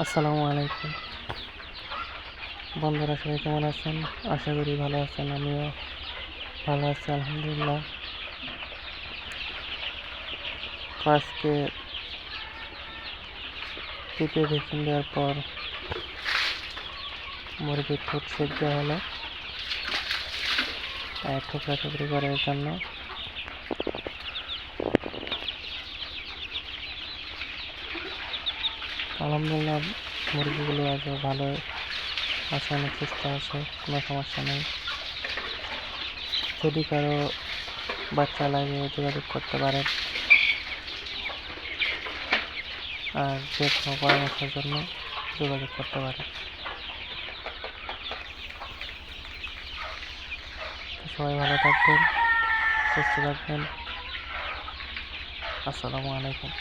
আসসালামু আলাইকুম বন্ধুরা, সবাই কেমন আছেন? আশা করি ভালো আছেন। আমিও ভালো আছি, আলহামদুলিল্লাহ। তো আজকে পেঁপে ভ্যাকসিন দেওয়ার পর মুরগির ঠোঁট সেক দেওয়া হলো ঠোকরা ঠুকরি করার জন্য। আলহামদুলিল্লাহ, মুরগিগুলো আজও ভালো আছে, অনেক সুস্থ আছে, কোনো সমস্যা নেই। যদি কারো বাচ্চা লাগে যোগাযোগ করতে পারেন, আর যে কোনো পরামর্শের জন্য যোগাযোগ করতে পারেন। সবাই ভালো থাকবেন, সুস্থ থাকবেন। আসসালামু আলাইকুম।